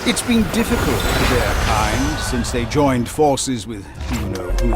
It's been difficult for their kind since they joined forces with you-know-who.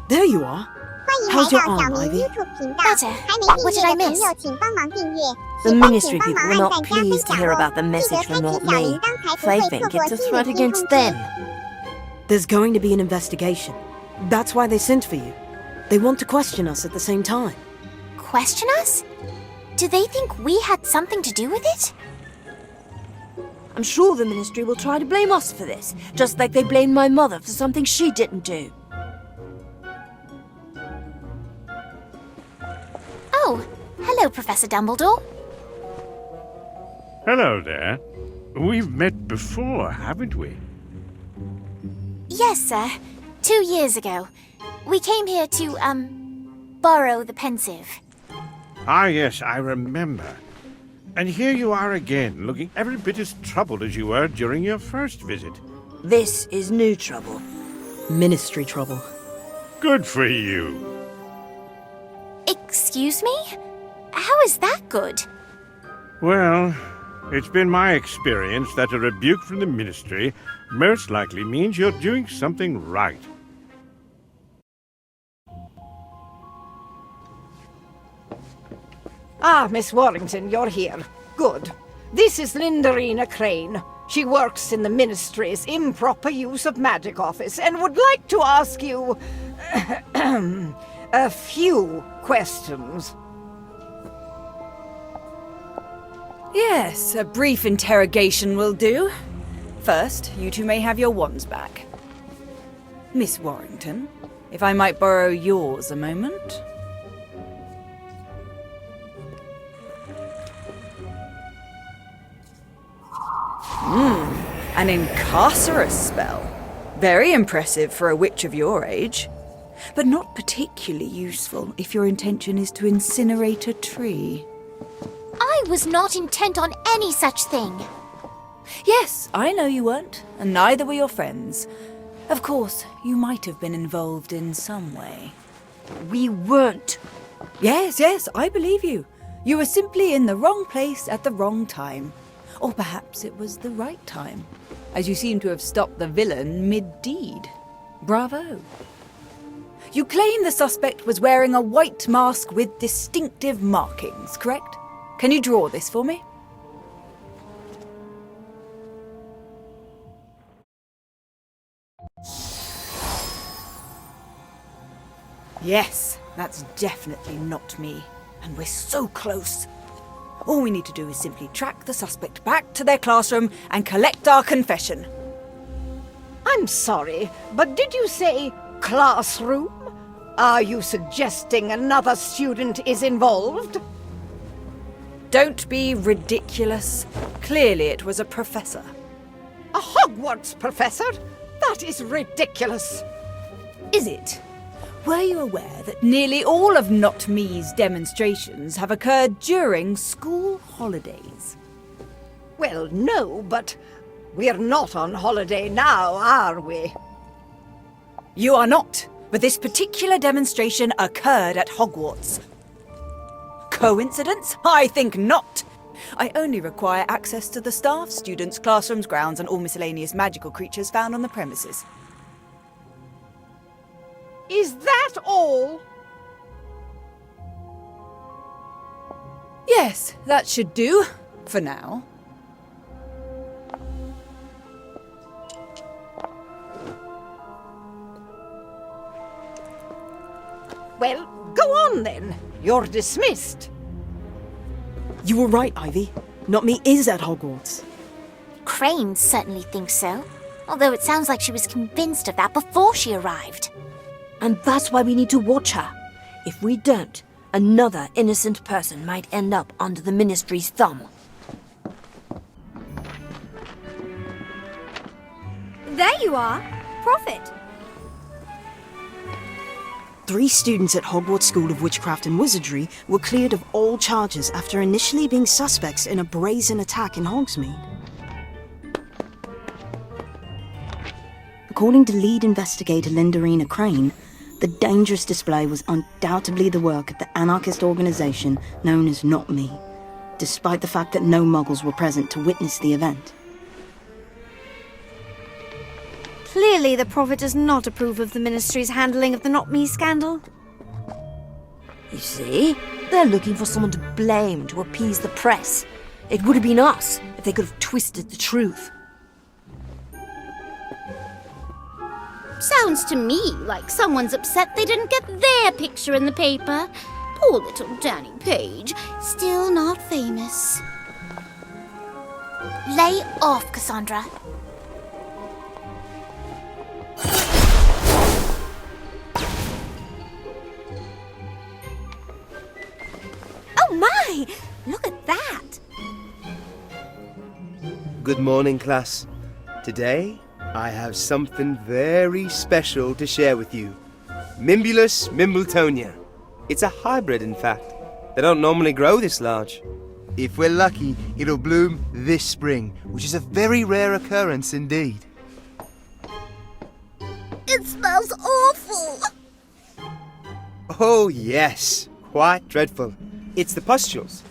There you are. How's your arm, Ivy? Better. What did I miss? The ministry people were not pleased to hear about the message from not me. They think it's a threat against them. There's going to be an investigation. That's why they sent for you. They want to question us at the same time. Question us? Do they think we had something to do with it? I'm sure the ministry will try to blame us for this, just like they blamed my mother for something she didn't do. Oh, hello, Professor Dumbledore. Hello there. We've met before, haven't we? Yes, sir. 2 years ago. We came here to, borrow the pensive. Ah, yes, I remember. And here you are again, looking every bit as troubled as you were during your first visit. This is new trouble. Ministry trouble. Good for you. Excuse me? How is that good? Well, it's been my experience that a rebuke from the ministry most likely means you're doing something right. Ah, Miss Warrington, you're here. Good. This is Lindarina Crane. She works in the Ministry's improper use of magic office and would like to ask you a few questions. Yes, a brief interrogation will do. First, you two may have your wands back. Miss Warrington, if I might borrow yours a moment. An incarcerous spell. Very impressive for a witch of your age. But not particularly useful if your intention is to incinerate a tree. I was not intent on any such thing. Yes, I know you weren't, and neither were your friends. Of course, you might have been involved in some way. We weren't. Yes, I believe you. You were simply in the wrong place at the wrong time. Or perhaps it was the right time, as you seem to have stopped the villain mid-deed. Bravo. You claim the suspect was wearing a white mask with distinctive markings, correct? Can you draw this for me? Yes, that's definitely not me. And we're so close. All we need to do is simply track the suspect back to their classroom and collect our confession. I'm sorry, but did you say classroom? Are you suggesting another student is involved? Don't be ridiculous. Clearly it was a professor. A Hogwarts professor? That is ridiculous. Is it? Were you aware that nearly all of Not Me's demonstrations have occurred during school holidays? Well, no, but we're not on holiday now, are we? You are not, but this particular demonstration occurred at Hogwarts. Coincidence? I think not. I only require access to the staff, students, classrooms, grounds, and all miscellaneous magical creatures found on the premises. Is that all? Yes, that should do, for now. Well, go on then. You're dismissed. You were right, Ivy. Not Me is at Hogwarts. Crane certainly thinks so. Although it sounds like she was convinced of that before she arrived. And that's why we need to watch her. If we don't, another innocent person might end up under the ministry's thumb. There you are. Prophet. 3 students at Hogwarts School of Witchcraft and Wizardry were cleared of all charges after initially being suspects in a brazen attack in Hogsmeade. According to lead investigator Lindarina Crane, The dangerous display was undoubtedly the work of the anarchist organization known as Not Me, despite the fact that no Muggles were present to witness the event. Clearly, the Prophet does not approve of the Ministry's handling of the Not Me scandal. You see? They're looking for someone to blame to appease the press. It would have been us if they could have twisted the truth. Sounds to me like someone's upset they didn't get their picture in the paper. Poor little Danny Page, still not famous. Lay off, Cassandra. Oh my! Look at that! Good morning, class. Today, I have something very special to share with you. Mimbulus Mimbletonia. It's a hybrid, in fact. They don't normally grow this large. If we're lucky, it'll bloom this spring, which is a very rare occurrence indeed. It smells awful! Oh, yes. Quite dreadful. It's the pustules,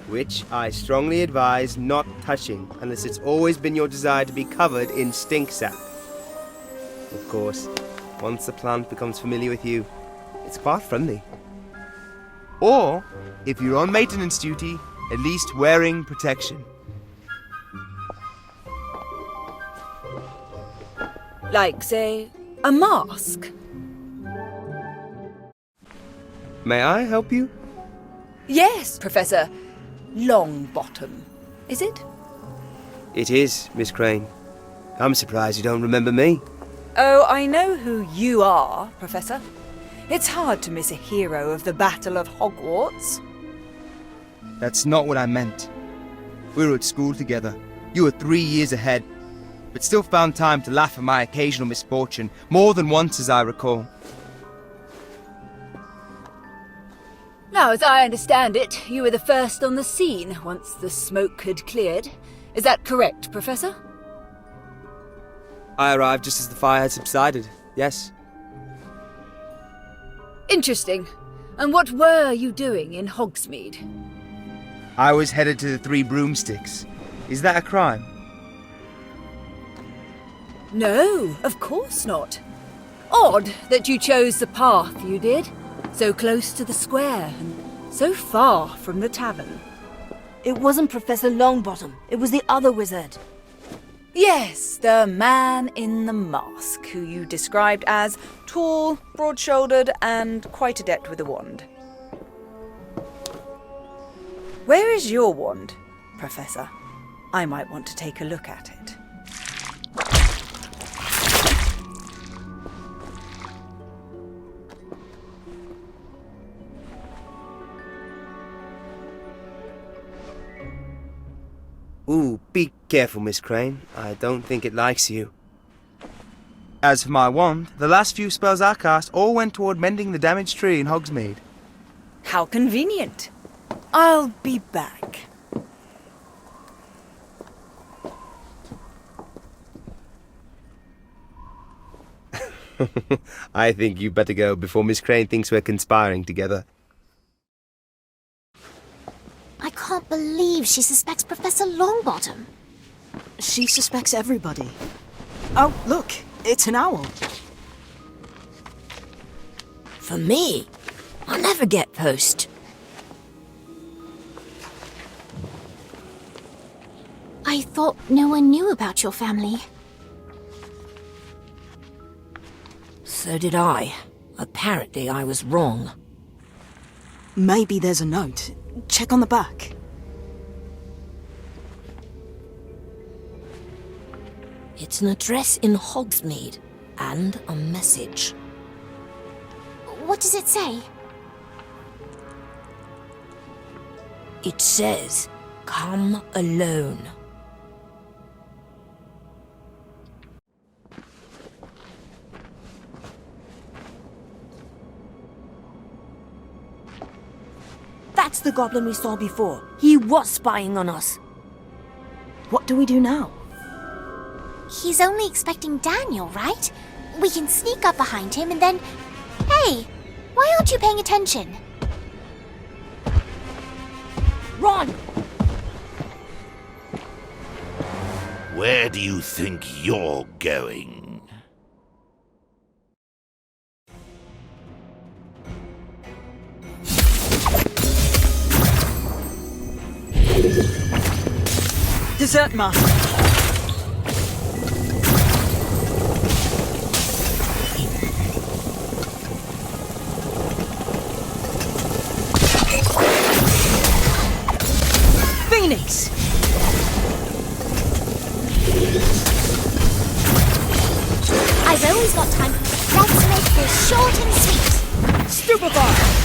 which I strongly advise not touching unless it's always been your desire to be covered in stink sap. Of course, once the plant becomes familiar with you, it's quite friendly. Or, if you're on maintenance duty, at least wearing protection. Like, say, a mask. May I help you? Yes, Professor Longbottom. Is it? It is, Miss Crane. I'm surprised you don't remember me. Oh, I know who you are, Professor. It's hard to miss a hero of the Battle of Hogwarts. That's not what I meant. We were at school together. You were 3 years ahead, but still found time to laugh at my occasional misfortune, more than once as I recall. Now, as I understand it, you were the first on the scene once the smoke had cleared. Is that correct, Professor? I arrived just as the fire had subsided, yes. Interesting. And what were you doing in Hogsmeade? I was headed to the Three Broomsticks. Is that a crime? No, of course not. Odd that you chose the path you did. So close to the square and so far from the tavern. It wasn't Professor Longbottom. It was the other wizard. Yes, the man in the mask, who you described as tall, broad-shouldered, and quite adept with a wand. Where is your wand, Professor? I might want to take a look at it. Ooh, be careful, Miss Crane. I don't think it likes you. As for my wand, the last few spells I cast all went toward mending the damaged tree in Hogsmeade. How convenient. I'll be back. I think you better go before Miss Crane thinks we're conspiring together. I can't believe she suspects Professor Longbottom. She suspects everybody. Oh, look, it's an owl. For me, I never get post. I thought no one knew about your family. So did I. Apparently I was wrong. Maybe there's a note. Check on the back. It's an address in Hogsmeade and a message. What does it say? It says, "Come alone." That's the goblin we saw before. He was spying on us. What do we do now? He's only expecting Daniel, right? We can sneak up behind him and then... Hey, why aren't you paying attention? Ron! Where do you think you're going? Dessert master. Phoenix! I've always got time. Let's make this short and sweet. Stupefy!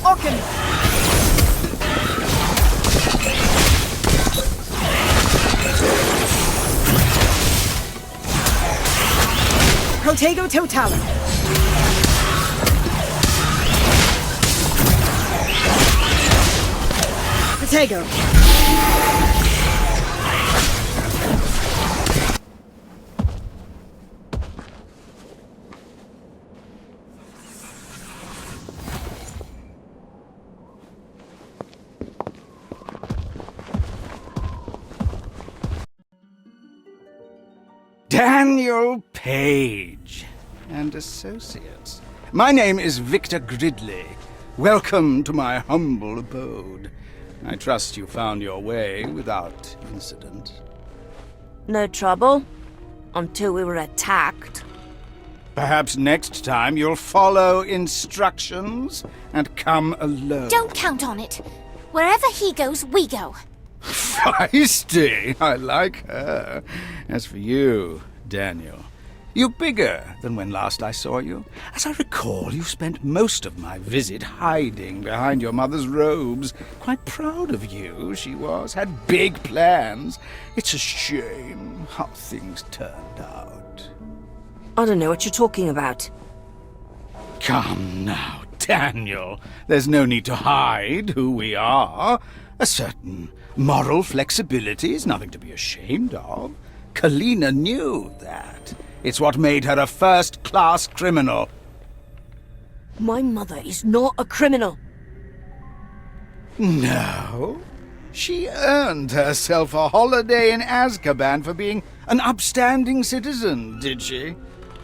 Ocken! Protego Totalum! Protego! Daniel Page and Associates. My name is Victor Gridley. Welcome to my humble abode. I trust you found your way without incident. No trouble. Until we were attacked. Perhaps next time you'll follow instructions and come alone. Don't count on it. Wherever he goes, we go. Feisty! I like her. As for you, Daniel, you're bigger than when last I saw you. As I recall, you spent most of my visit hiding behind your mother's robes. Quite proud of you, she was. Had big plans. It's a shame how things turned out. I don't know what you're talking about. Come now, Daniel. There's no need to hide who we are. A certain moral flexibility is nothing to be ashamed of. Kalina knew that. It's what made her a first-class criminal. My mother is not a criminal. No. She earned herself a holiday in Azkaban for being an upstanding citizen, did she?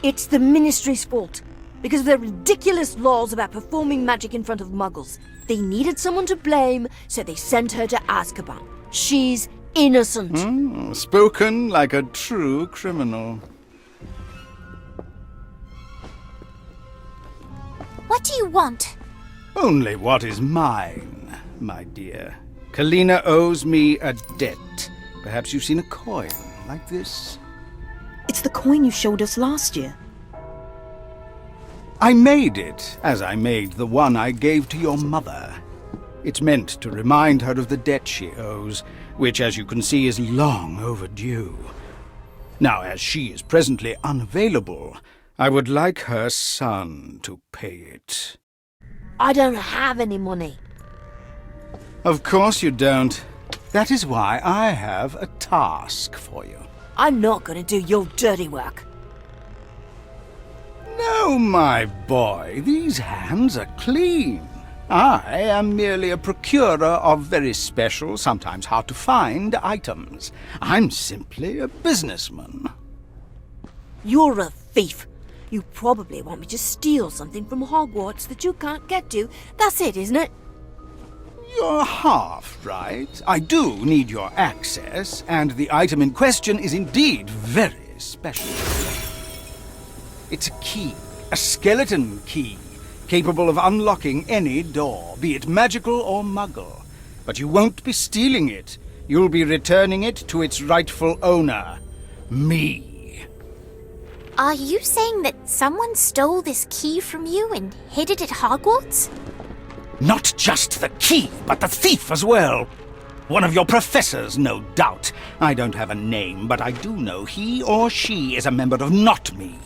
It's the Ministry's fault. Because of their ridiculous laws about performing magic in front of muggles. They needed someone to blame, so they sent her to Azkaban. She's innocent. Spoken like a true criminal. What do you want? Only what is mine, my dear. Kalina owes me a debt. Perhaps you've seen a coin like this? It's the coin you showed us last year. I made it, as I made the one I gave to your mother. It's meant to remind her of the debt she owes, which, as you can see, is long overdue. Now, as she is presently unavailable, I would like her son to pay it. I don't have any money. Of course you don't. That is why I have a task for you. I'm not going to do your dirty work. No, my boy, these hands are clean. I am merely a procurer of very special, sometimes hard-to-find items. I'm simply a businessman. You're a thief. You probably want me to steal something from Hogwarts that you can't get to. That's it, isn't it? You're half right. I do need your access, and the item in question is indeed very special. It's a key, a skeleton key, capable of unlocking any door, be it magical or muggle. But you won't be stealing it. You'll be returning it to its rightful owner, me. Are you saying that someone stole this key from you and hid it at Hogwarts? Not just the key, but the thief as well. One of your professors, no doubt. I don't have a name, but I do know he or she is a member of Not Me.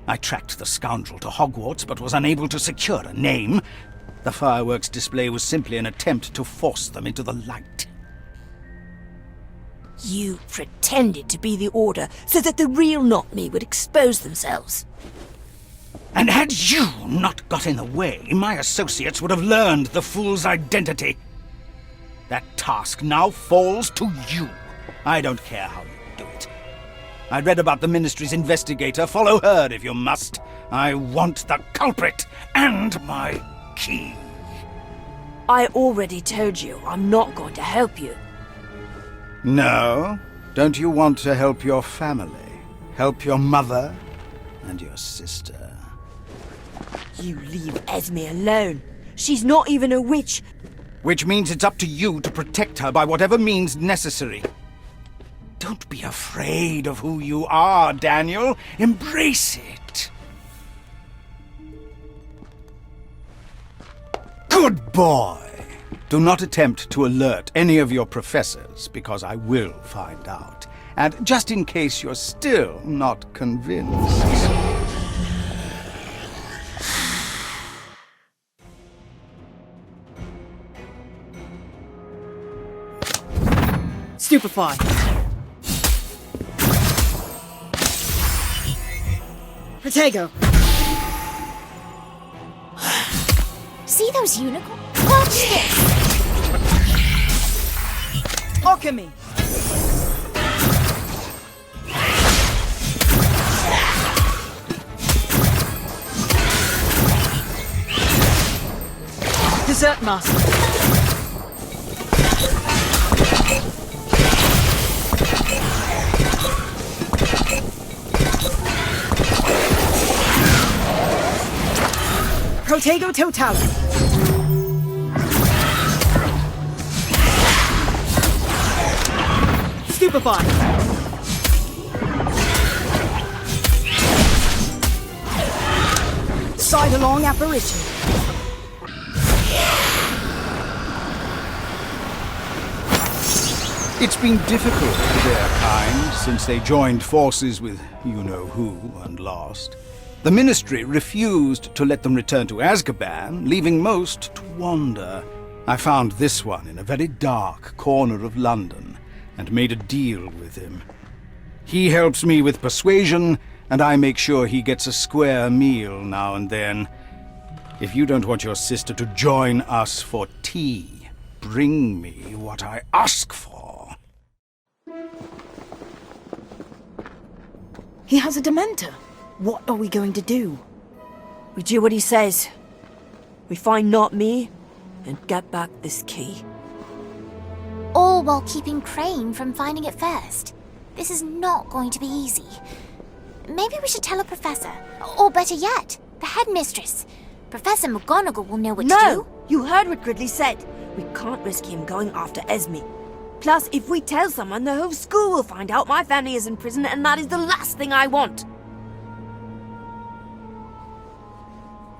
I tracked the scoundrel to Hogwarts, but was unable to secure a name. The fireworks display was simply an attempt to force them into the light. You pretended to be the Order so that the real not-me would expose themselves. And had you not got in the way, my associates would have learned the fool's identity. That task now falls to you. I don't care how you do it. I read about the Ministry's investigator. Follow her if you must. I want the culprit and my key. I already told you I'm not going to help you. No? Don't you want to help your family? Help your mother and your sister? You leave Esme alone. She's not even a witch. Which means it's up to you to protect her by whatever means necessary. Don't be afraid of who you are, Daniel. Embrace it. Good boy. Do not attempt to alert any of your professors, because I will find out. And just in case you're still not convinced... Stupefy. Protego. See those unicorns? Watch this! Alchemy. Desert Master. Protego Total. Stupefy. Sidelong Apparition. It's been difficult for their kind since they joined forces with you-know-who and lost. The Ministry refused to let them return to Azkaban, leaving most to wander. I found this one in a very dark corner of London and made a deal with him. He helps me with persuasion, and I make sure he gets a square meal now and then. If you don't want your sister to join us for tea, bring me what I ask for. He has a Dementor. What are we going to do? We do what he says. We find not me and get back this key. All while keeping Crane from finding it first. This is not going to be easy. Maybe we should tell a professor. Or better yet, the headmistress. Professor McGonagall will know what to do. No! You heard what Gridley said. We can't risk him going after Esme. Plus, if we tell someone, the whole school will find out my family is in prison, and that is the last thing I want.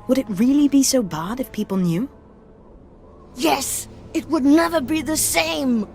Would it really be so bad if people knew? Yes! It would never be the same!